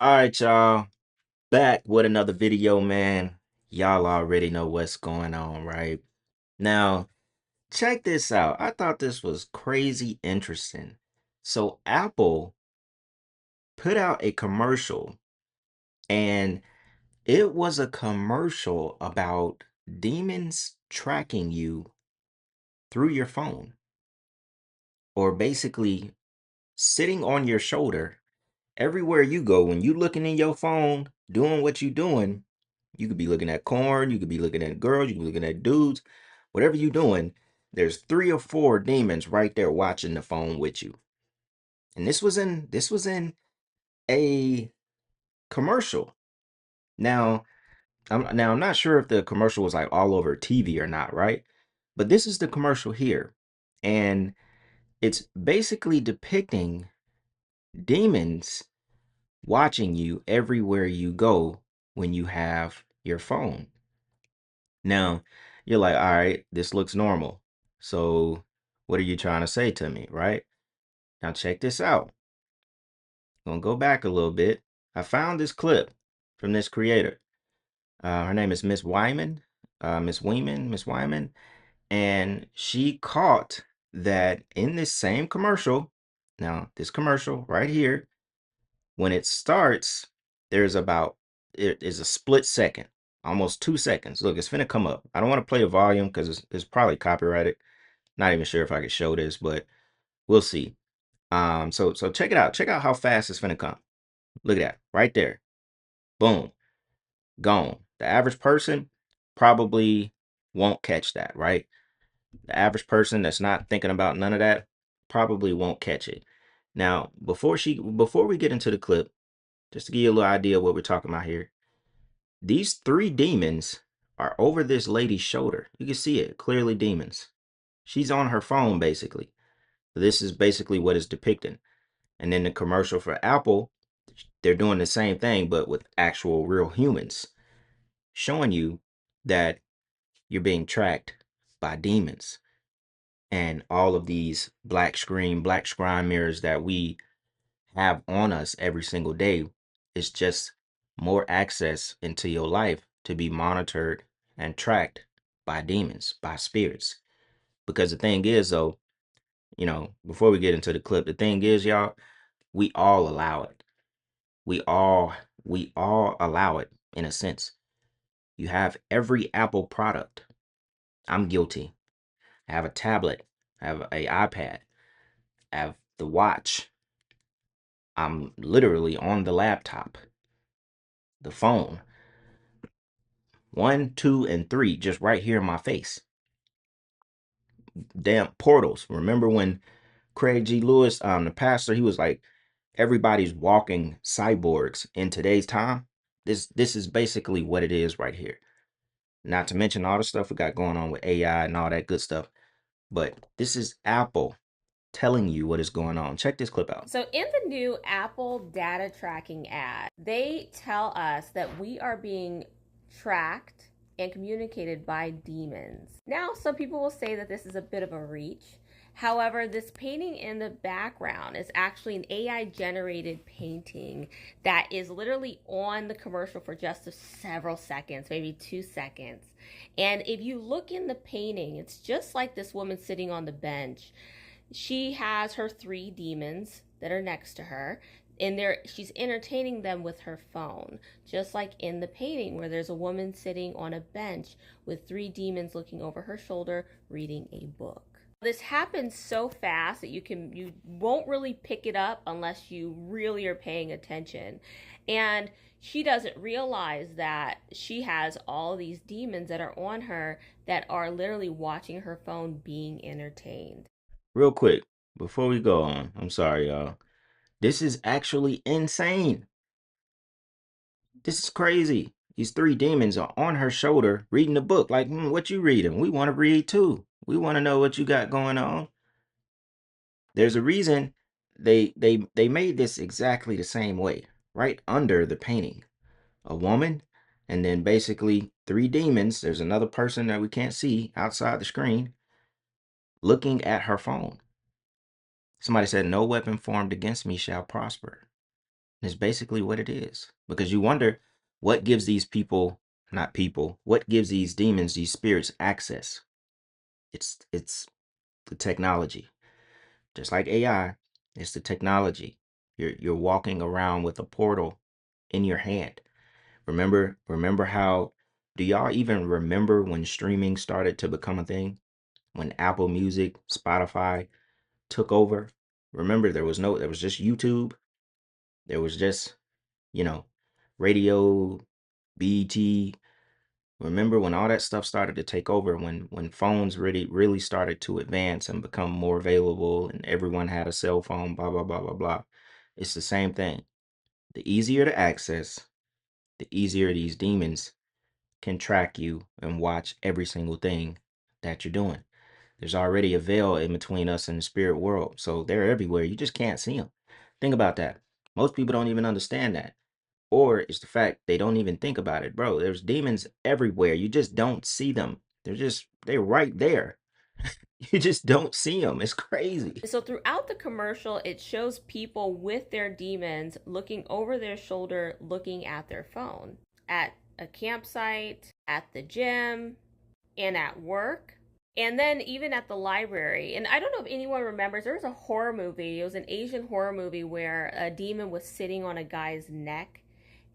All right, y'all. Back with another video, man. Y'all already know what's going on, right? Now, check this out. I thought this was crazy interesting. So, Apple put out a commercial, and it was a commercial about demons tracking you through your phone, or basically sitting on your shoulder everywhere you go. When you looking in your phone, doing what you doing, you could be looking at corn, you could be looking at girls, you could be looking at dudes, whatever you doing, there's three or four demons right there watching the phone with you. And this was in a commercial. Now, I'm not sure if the commercial was like all over TV or not, right? But this is the commercial here. And it's basically depicting demons watching you everywhere you go when you have your phone. Now, you're like, all right, this looks normal. So, what are you trying to say to me, right? Now, check this out. I'm gonna go back a little bit. I found this clip from this creator. Her name is Miss Wyman, Miss Wyman, and she caught that in this same commercial. Now, this commercial right here, when it starts, there's about it is a split second, almost 2 seconds. Look, it's finna come up. I don't want to play the volume because it's probably copyrighted. Not even sure if I could show this, but we'll see. So check it out. Check out how fast it's finna come. Look at that right there. Boom, gone. The average person probably won't catch that, right? The average person that's not thinking about none of that probably won't catch it. Now, before we get into the clip, just to give you a little idea of what we're talking about here, these three demons are over this lady's shoulder. You can see it clearly, demons. She's on her phone basically. This is basically what is depicting. And then the commercial for Apple, they're doing the same thing, but with actual real humans, showing you that you're being tracked by demons. And all of these black screen mirrors that we have on us every single day is just more access into your life to be monitored and tracked by demons, by spirits. Because the thing is, though, before we get into the clip, the thing is, y'all, we all allow it. We all we all allow it in a sense. You have every Apple product. I'm guilty. I have a tablet. I have a iPad. I have the watch. I'm literally on the laptop, the phone. One, two, and three, just right here in my face. Damn portals. Remember when Craig G. Lewis, the pastor, he was like, everybody's walking cyborgs in today's time. This is basically what it is right here. Not to mention all the stuff we got going on with AI and all that good stuff. But this is Apple telling you what is going on. Check this clip out. So, in the new Apple data tracking ad, they tell us that we are being tracked and communicated by demons. Now, some people will say that this is a bit of a reach. However, this painting in the background is actually an AI generated painting that is literally on the commercial for just several seconds, maybe 2 seconds. And if you look in the painting, it's just like this woman sitting on the bench. She has her three demons that are next to her, and she's entertaining them with her phone, just like in the painting where there's a woman sitting on a bench with three demons looking over her shoulder reading a book. This happens so fast that you won't really pick it up unless you really are paying attention. And she doesn't realize that she has all these demons that are on her that are literally watching her phone being entertained. Real quick, before we go on, I'm sorry, y'all. This is actually insane. This is crazy. These three demons are on her shoulder reading the book. Like, what you reading? We want to read too. We want to know what you got going on. There's a reason they made this exactly the same way, right under the painting. A woman, and then basically three demons. There's another person that we can't see outside the screen looking at her phone. Somebody said, "No weapon formed against me shall prosper." It's basically what it is. Because you wonder what gives these people, not people, what gives these demons, these spirits access? It's the technology. Just like AI, it's the technology. You're walking around with a portal in your hand. Remember how do y'all even remember when streaming started to become a thing? When Apple Music, Spotify took over? Remember there was just YouTube. There was just, you know, radio, BT. Remember when all that stuff started to take over, when phones really started to advance and become more available and everyone had a cell phone, blah blah blah blah blah. It's the same thing. The easier to access, the easier these demons can track you and watch every single thing that you're doing. There's already a veil in between us and the spirit world. So they're everywhere. You just can't see them. Think about that. Most people don't even understand that. Or it's the fact they don't even think about it. Bro, there's demons everywhere. You just don't see them. They're right there. You just don't see them. It's crazy. So throughout the commercial, it shows people with their demons looking over their shoulder, looking at their phone at a campsite, at the gym, and at work. And then even at the library. And I don't know if anyone remembers, there was a horror movie. It was an Asian horror movie where a demon was sitting on a guy's neck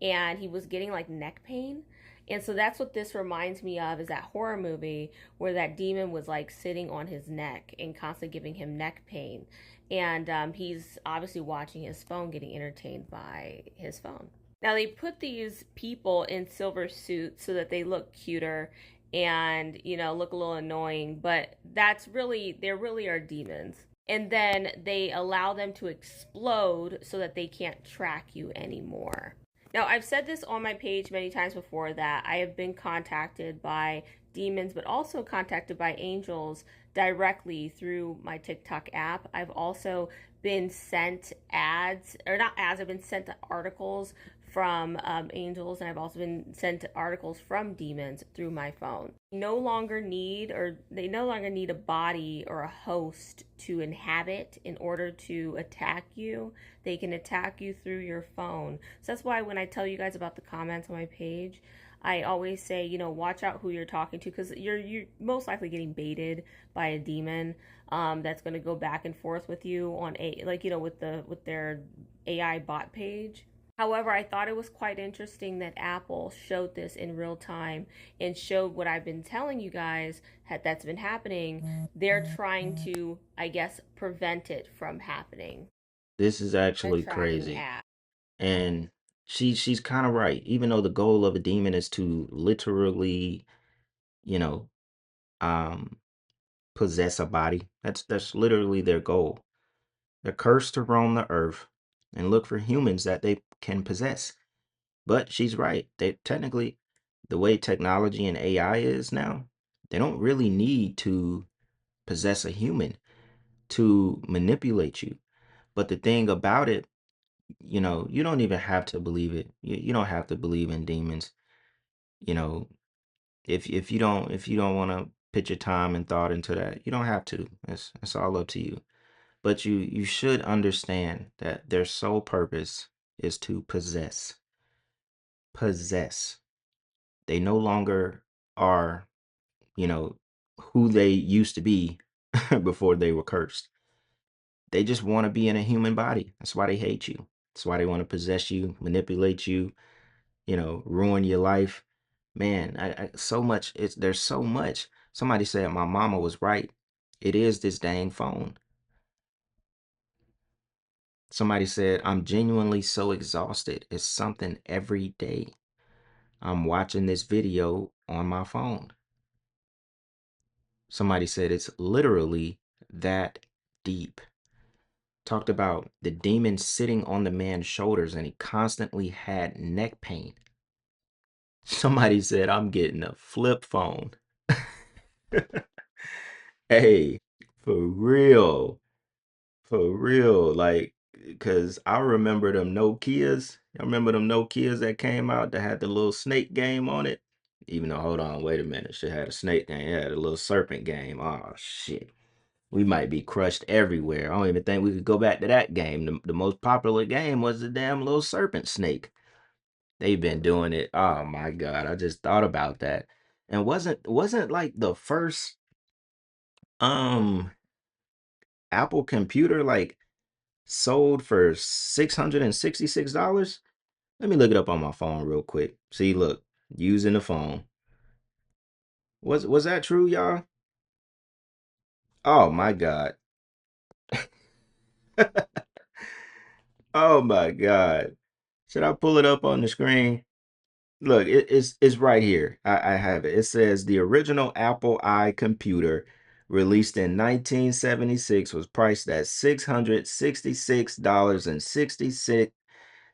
and he was getting like neck pain. And so that's what this reminds me of, is that horror movie where that demon was like sitting on his neck and constantly giving him neck pain. And he's obviously watching his phone, getting entertained by his phone. Now they put these people in silver suits so that they look cuter and, you know, look a little annoying, but they really are demons. And then they allow them to explode so that they can't track you anymore. Now, I've said this on my page many times before that I have been contacted by demons, but also contacted by angels directly through my TikTok app. I've also been sent ads, or not ads, I've been sent articles from angels, and I've also been sent articles from demons through my phone. They no longer need a body or a host to inhabit in order to attack you. They can attack you through your phone. So that's why when I tell you guys about the comments on my page, I always say, you know, watch out who you're talking to, because you're most likely getting baited by a demon that's going to go back and forth with you on with their AI bot page. However, I thought it was quite interesting that Apple showed this in real time and showed what I've been telling you guys that's been happening. They're trying to, I guess, prevent it from happening. This is A actually tracking crazy. app. And she's kind of right. Even though the goal of a demon is to literally, you know, um possess a body. That's literally their goal. They're cursed to roam the earth and look for humans that they can possess. But she's right. They technically, the way technology and AI is now, they don't really need to possess a human to manipulate you. But the thing about it, you don't even have to believe it. You don't have to believe in demons. You know, if you don't want to put your time and thought into that, you don't have to. It's all up to you. But you should understand that their sole purpose is to possess. Possess. They no longer are, you know, who they used to be before they were cursed. They just want to be in a human body. That's why they hate you. That's why they want to possess you, manipulate you, ruin your life. Man, so much. There's so much. Somebody said my mama was right. It is this dang phone. Somebody said I'm genuinely so exhausted. It's something every day. I'm watching this video on my phone. Somebody said it's literally that deep. Talked about the demon sitting on the man's shoulders and he constantly had neck pain. Somebody said I'm getting a flip phone. Hey, for real. For real. Like, because I remember them Nokias. I remember them Nokias that came out that had the little snake game on it. Even though, hold on, wait a minute. She had a snake game. It had a little serpent game. Oh, shit. We might be crushed everywhere. I don't even think we could go back to that game. The most popular game was the damn little serpent snake. They've been doing it. Oh my god, I just thought about that. And wasn't like the first um Apple computer like sold for $666? Let me look it up on my phone real quick. See, look, using the phone. Was that true, y'all? Oh my god. Oh my god. Should I pull it up on the screen? Look, it's right here. I have it. It says the original Apple I computer released in 1976 was priced at $666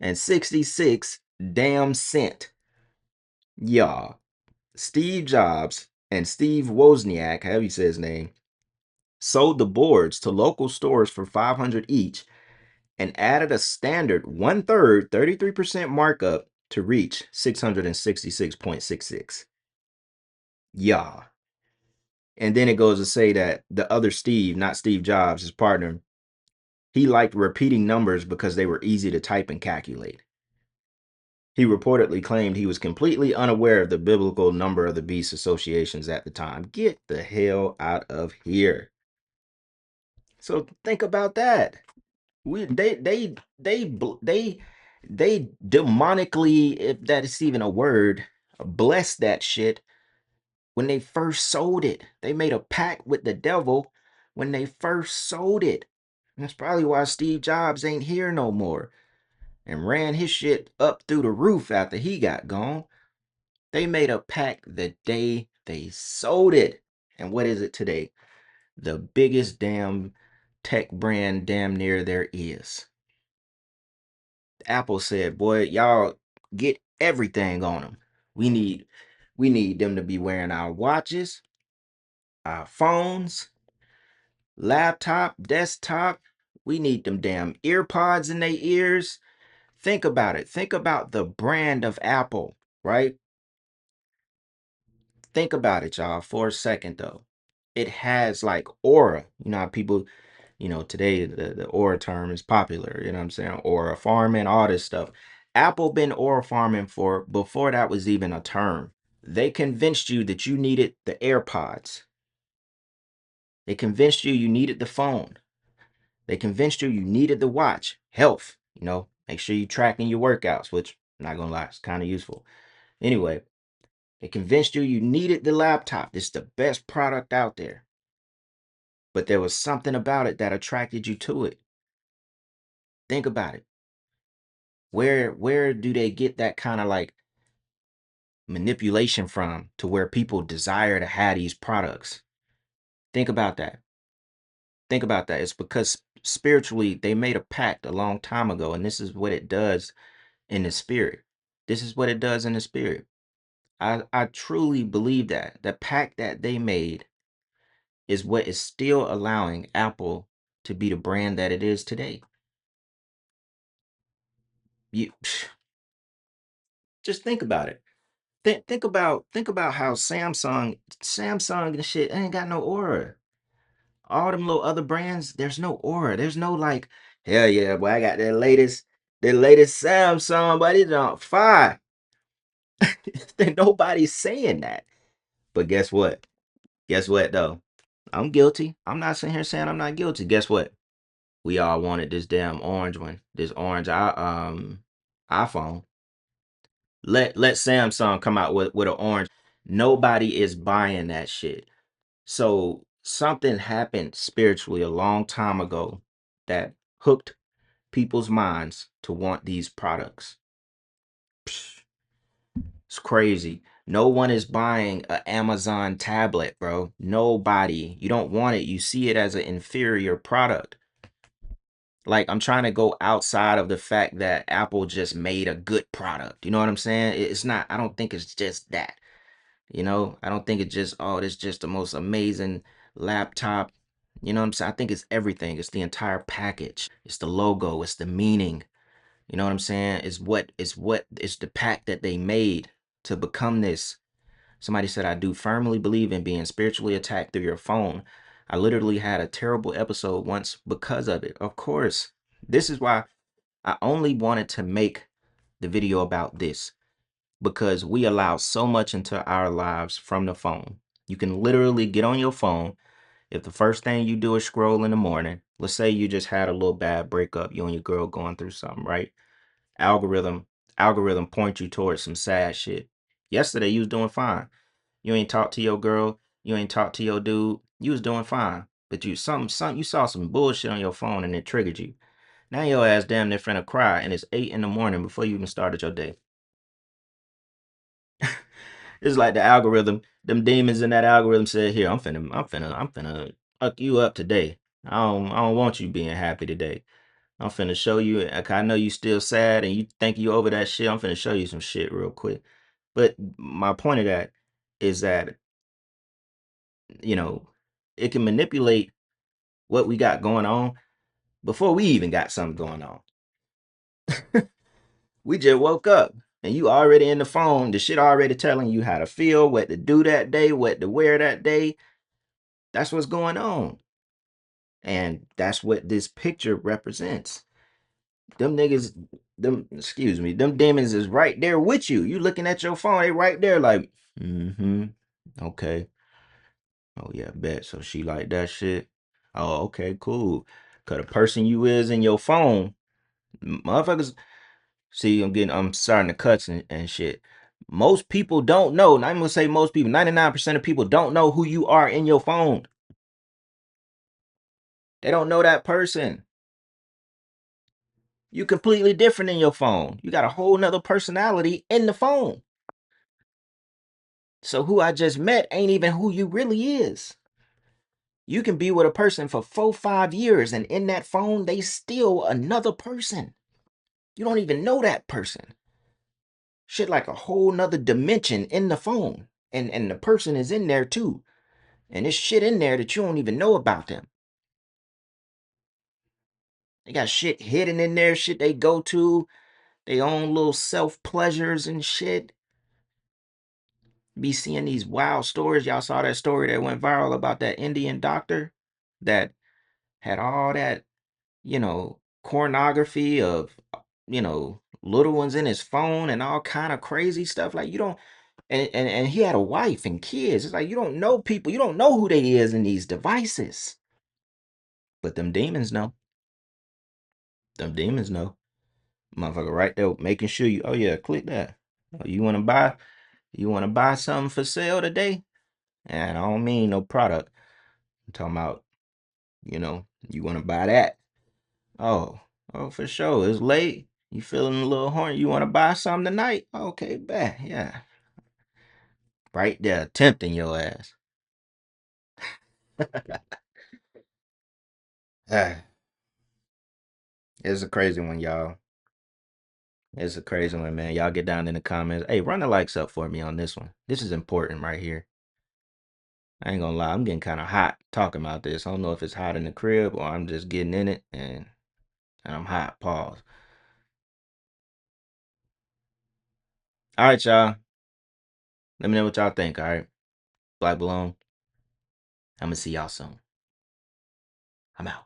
and 66 damn cent. Y'all, Steve Jobs and Steve Wozniak, however you say his name, sold the boards to local stores for 500 each and added a standard one third, 33% markup to reach 666.66. Yeah. And then it goes to say that the other Steve, not Steve Jobs, his partner, he liked repeating numbers because they were easy to type and calculate. He reportedly claimed he was completely unaware of the biblical number of the beast associations at the time. Get the hell out of here. So think about that. We they demonically, if that is even a word, bless that shit when they first sold it. They made a pact with the devil when they first sold it. And that's probably why Steve Jobs ain't here no more and ran his shit up through the roof after he got gone. They made a pact the day they sold it. And what is it today? The biggest damn tech brand damn near there is. Apple said, boy, y'all get everything on them. We need them to be wearing our watches, our phones, laptop, desktop. We need them damn ear pods in their ears. Think about it. Think about the brand of Apple, right? Think about it, y'all, for a second though. It has like aura. You know how people, today the aura term is popular, you know what I'm saying? Aura farming, all this stuff. Apple been aura farming for before that was even a term. They convinced you that you needed the AirPods. They convinced you you needed the phone. They convinced you you needed the watch. Health, make sure you're tracking your workouts, which I'm not gonna lie, it's kind of useful. Anyway, they convinced you you needed the laptop. It's the best product out there. But there was something about it that attracted you to it. Think about it. Where do they get that kind of like manipulation from to where people desire to have these products? Think about that. Think about that. It's because spiritually they made a pact a long time ago, and this is what it does in the spirit. This is what it does in the spirit. I truly believe that the pact that they made is what is still allowing Apple to be the brand that it is today. You just think about it. Think about how Samsung and shit ain't got no aura. All them little other brands, there's no aura. There's no like, hell yeah, boy, I got the latest Samsung, but it's on fire. Nobody's saying that. But guess what? Guess what though? I'm guilty. I'm not sitting here saying I'm not guilty. Guess what? We all wanted this damn orange one, this orange iPhone. Let Samsung come out with an orange. Nobody is buying that shit. So something happened spiritually a long time ago that hooked people's minds to want these products. Psh, it's crazy. No one is buying an Amazon tablet, bro. Nobody. You don't want it. You see it as an inferior product. Like I'm trying to go outside of the fact that Apple just made a good product. You know what I'm saying? It's not, I don't think it's just that. I don't think it's just, oh, it's just the most amazing laptop. You know what I'm saying? I think it's everything. It's the entire package. It's the logo. It's the meaning. You know what I'm saying? It's the pack that they made to become this. Somebody said, I do firmly believe in being spiritually attacked through your phone. I literally had a terrible episode once because of it. Of course, this is why I only wanted to make the video about this, because we allow so much into our lives from the phone. You can literally get on your phone. If the first thing you do is scroll in the morning, let's say you just had a little bad breakup, you and your girl going through something, right? Algorithm, algorithm point you towards some sad shit. Yesterday you was doing fine. You ain't talked to your girl, you ain't talked to your dude, you was doing fine. But you saw some bullshit on your phone and it triggered you. Now your ass damn near finna cry and it's 8 in the morning before you even started your day. It's like the algorithm, them demons in that algorithm said, here, I'm finna fuck you up today. I don't want you being happy today. I'm finna show you, like, I know you still sad and you think you over that shit. I'm finna show you some shit real quick. But my point of that is that, you know, it can manipulate what we got going on before we even got something going on. We just woke up and you already in the phone, the shit already telling you how to feel, what to do that day, what to wear that day. That's what's going on. And that's what this picture represents. Them niggas, them demons is right there with you. You looking at your phone, they right there like, okay. Oh yeah, bet. So she like that shit. Oh, okay, cool. Cause the person you is in your phone, motherfuckers. See, I'm starting to cuts and shit. Most people don't know. And I'm gonna say most people, 99% of people don't know who you are in your phone. They don't know that person. You completely different in your phone. You got a whole nother personality in the phone. So who I just met ain't even who you really is. You can be with a person for 4, 5 years, and in that phone, they still another person. You don't even know that person. Shit like a whole nother dimension in the phone. And the person is in there too. And there's shit in there that you don't even know about them. They got shit hidden in there, shit they go to, they own little self pleasures and shit. Be seeing these wild stories. Y'all saw that story that went viral about that Indian doctor that had all that, pornography of, little ones in his phone and all kind of crazy stuff. Like you don't, and he had a wife and kids. It's like you don't know people, you don't know who they is in these devices. But them demons know. Them demons know. Motherfucker right there making sure you, oh yeah, click that. Oh, you wanna buy something for sale today? And I don't mean no product. I'm talking about, you wanna buy that. Oh, oh, for sure. It's late. You feeling a little horny? You wanna buy something tonight? Okay, bet. Yeah. Right there, tempting your ass. Ah, it's a crazy one, y'all. It's a crazy one, man. Y'all get down in the comments. Hey, run the likes up for me on this one. This is important right here. I ain't gonna lie, I'm getting kind of hot talking about this. I don't know if it's hot in the crib or I'm just getting in it and I'm hot. Pause. All right, y'all. Let me know what y'all think. All right. Black Balloon. I'm gonna see y'all soon. I'm out.